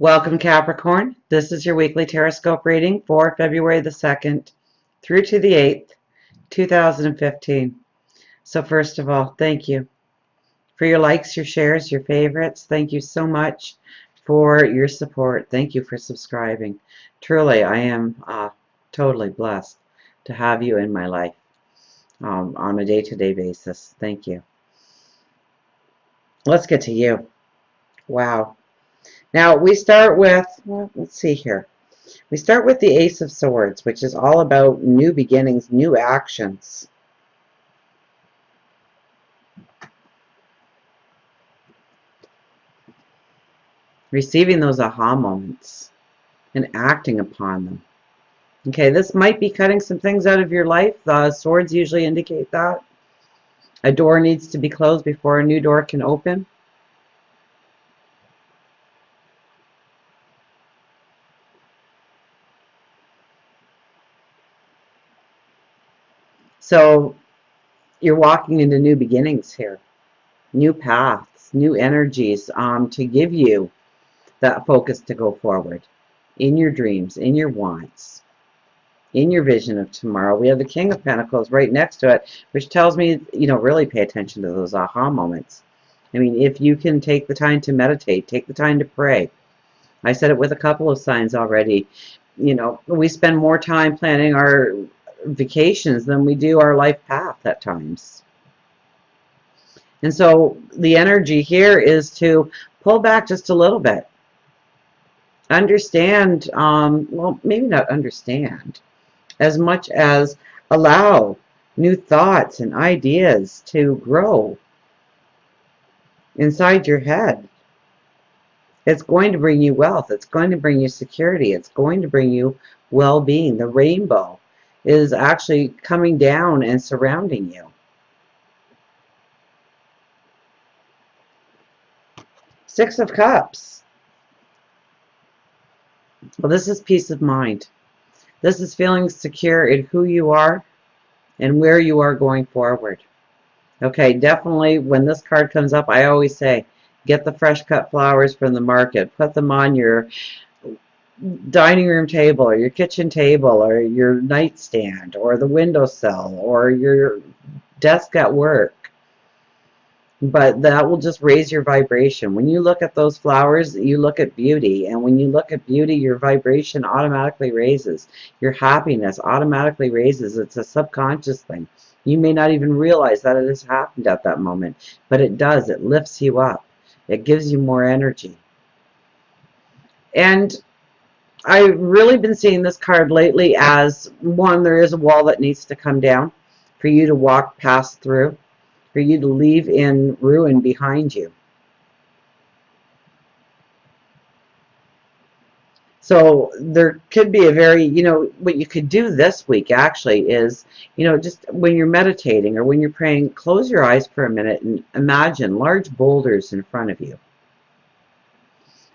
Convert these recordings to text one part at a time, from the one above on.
Welcome, Capricorn. This is your weekly tarotscope reading for February the 2nd through to the 8th, 2015. So first of all, thank you for your likes, your shares, your favorites. Thank you so much for your support. Thank you for subscribing. Truly, I am totally blessed to have you in my life on a day-to-day basis. Thank you. Let's get to you. Wow. Now, we start with, well, let's see here. We start with the Ace of Swords, which is all about new beginnings, new actions. Receiving those aha moments and acting upon them. Okay, this might be cutting some things out of your life. The swords usually indicate that. A door needs to be closed before a new door can open. So you're walking into new beginnings here, new paths, new energies to give you that focus to go forward in your dreams, in your wants, in your vision of tomorrow. We have the King of Pentacles right next to it, which tells me, really pay attention to those aha moments. I mean, if you can take the time to meditate, take the time to pray. I said it with a couple of signs already. We spend more time planning our vacations than we do our life path at times. And so the energy here is to pull back just a little bit. Understand, well, maybe not understand, as much as allow new thoughts and ideas to grow inside your head. It's going to bring you wealth. It's going to bring you security. It's going to bring you well-being. The rainbow is actually coming down and surrounding you. Six of Cups. Well, this is peace of mind. This is feeling secure in who you are and where you are going forward. Okay, definitely when this card comes up, I always say, get the fresh cut flowers from the market. Put them on your dining room table or your kitchen table or your nightstand or the windowsill or your desk at work. But that will just raise your vibration. When you look at those flowers, you look at beauty. And when you look at beauty, your vibration automatically raises. Your happiness automatically raises. It's a subconscious thing. You may not even realize that it has happened at that moment. But it does. It lifts you up. It gives you more energy. And I've really been seeing this card lately as, one, there is a wall that needs to come down for you to walk past through, for you to leave in ruin behind you. So there could be a very, what you could do this week actually is, just when you're meditating or when you're praying, close your eyes for a minute and imagine large boulders in front of you.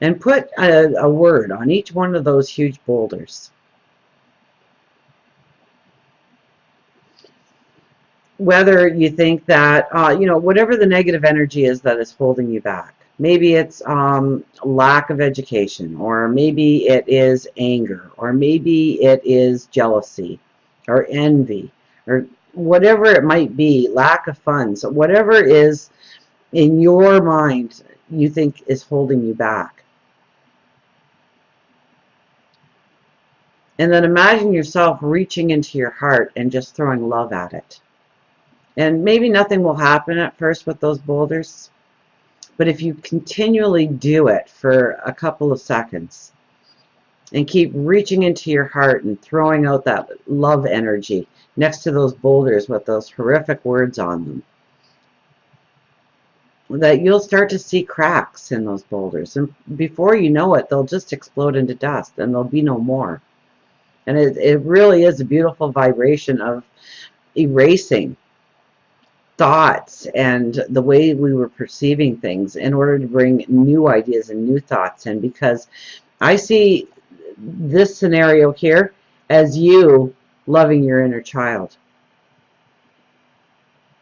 And put a word on each one of those huge boulders. Whether you think that, whatever the negative energy is that is holding you back. Maybe it's lack of education, or maybe it is anger, or maybe it is jealousy, or envy, or whatever it might be, lack of funds, whatever is in your mind you think is holding you back. And then imagine yourself reaching into your heart and just throwing love at it. And maybe nothing will happen at first with those boulders, but if you continually do it for a couple of seconds and keep reaching into your heart and throwing out that love energy next to those boulders with those horrific words on them, that you'll start to see cracks in those boulders. And before you know it, they'll just explode into dust and there'll be no more. And it really is a beautiful vibration of erasing thoughts and the way we were perceiving things in order to bring new ideas and new thoughts in. Because I see this scenario here as you loving your inner child.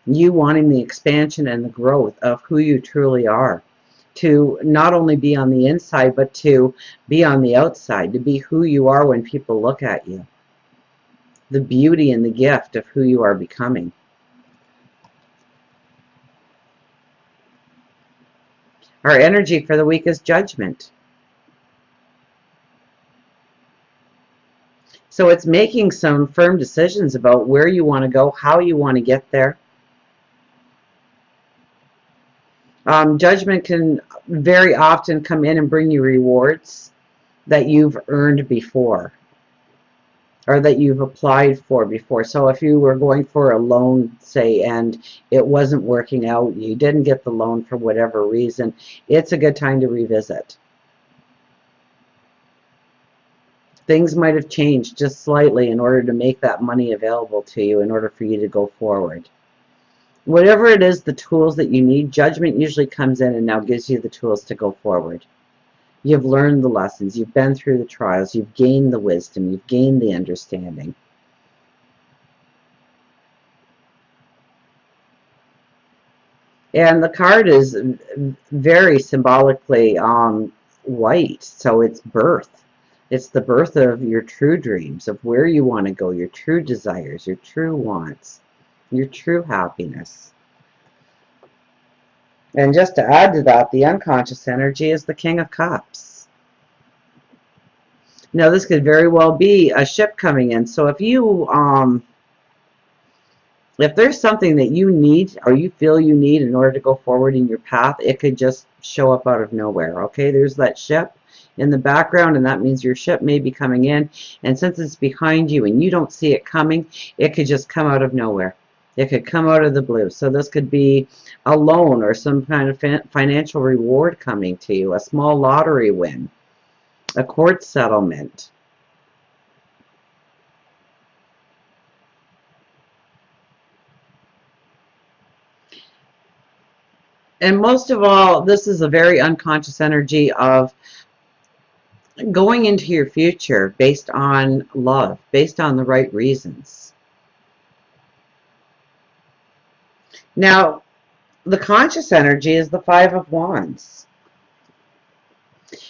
You wanting the expansion and the growth of who you truly are. to not only be on the inside, but to be on the outside, to be who you are when people look at you. The beauty and the gift of who you are becoming. Our energy for the week is judgment. So it's making some firm decisions about where you want to go, how you want to get there. Judgment can very often come in and bring you rewards that you've earned before, or that you've applied for before. So if you were going for a loan, say, and it wasn't working out, you didn't get the loan for whatever reason, it's a good time to revisit. Things might have changed just slightly in order to make that money available to you, in order for you to go forward. Whatever it is, the tools that you need, judgment usually comes in and now gives you the tools to go forward. You've learned the lessons, you've been through the trials, you've gained the wisdom, you've gained the understanding. And the card is very symbolically white, so it's birth. It's the birth of your true dreams, of where you want to go, your true desires, your true wants, your true happiness. And just to add to that, the unconscious energy is the King of Cups. Now, this could very well be a ship coming in. So if you, if there's something that you need or you feel you need in order to go forward in your path, it could just show up out of nowhere. Okay, there's that ship in the background, and that means your ship may be coming in. And since it's behind you and you don't see it coming, it could just come out of nowhere. It could come out of the blue. So this could be a loan or some kind of financial reward coming to you, a small lottery win, a court settlement. And most of all, this is a very unconscious energy of going into your future based on love, based on the right reasons. Now, the conscious energy is the Five of Wands.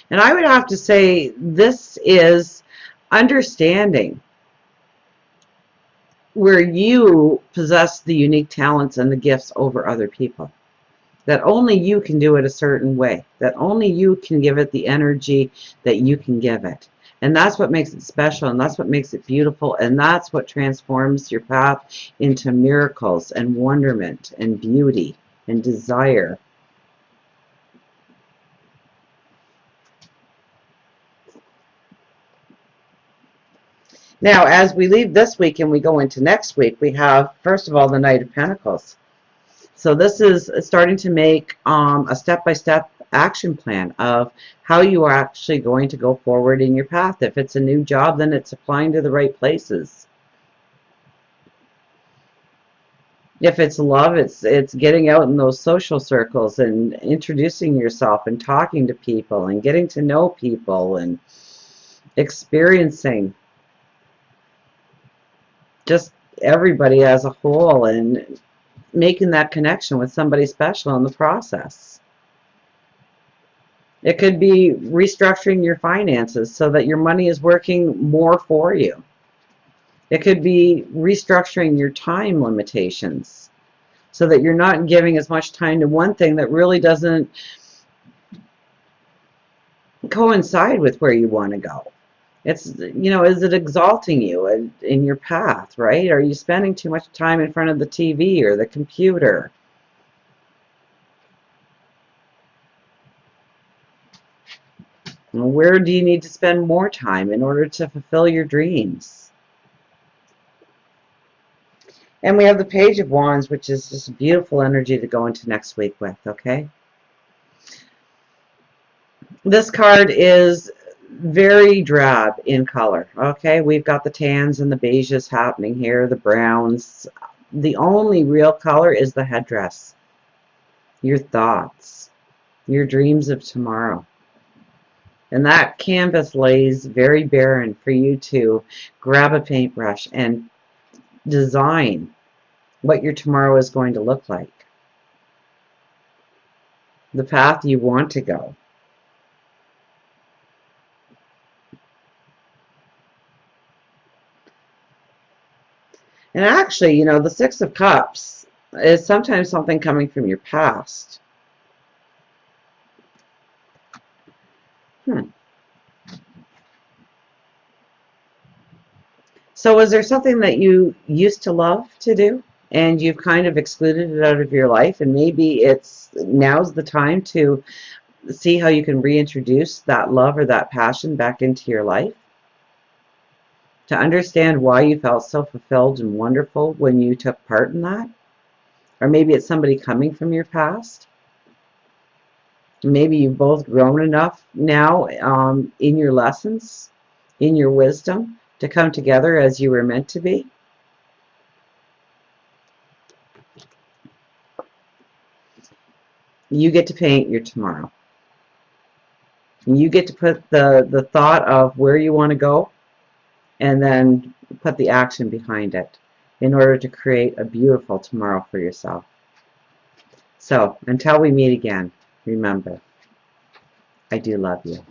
And I would have to say this is understanding where you possess the unique talents and the gifts over other people. That only you can do it a certain way. That only you can give it the energy that you can give it. And that's what makes it special, and that's what makes it beautiful, and that's what transforms your path into miracles and wonderment and beauty and desire. Now, as we leave this week and we go into next week, we have, first of all, the Knight of Pentacles. So this is starting to make a step-by-step action plan of how you are actually going to go forward in your path. If it's a new job, then it's applying to the right places. If it's love, it's getting out in those social circles and introducing yourself and talking to people and getting to know people and experiencing just everybody as a whole and making that connection with somebody special in the process. It could be restructuring your finances so that your money is working more for you. It could be restructuring your time limitations so that you're not giving as much time to one thing that really doesn't coincide with where you want to go. It's, you know, is it exalting you in your path, right? Are you spending too much time in front of the TV or the computer? Where do you need to spend more time in order to fulfill your dreams? And we have the Page of Wands, which is just a beautiful energy to go into next week with, okay? This card is very drab in color, okay? We've got the tans and the beiges happening here, the browns. The only real color is the headdress, your thoughts, your dreams of tomorrow. And that canvas lays very barren for you to grab a paintbrush and design what your tomorrow is going to look like. the path you want to go. And actually, you know, the Six of Cups is sometimes something coming from your past. So is there something that you used to love to do and you've kind of excluded it out of your life, and maybe now's the time to see how you can reintroduce that love or that passion back into your life? To understand why you felt so fulfilled and wonderful when you took part in that? Or maybe it's somebody coming from your past. Maybe you've both grown enough now in your lessons, in your wisdom, to come together as you were meant to be. You get to paint your tomorrow. You get to put the thought of where you want to go and then put the action behind it in order to create a beautiful tomorrow for yourself. So until we meet again, remember, I do love you.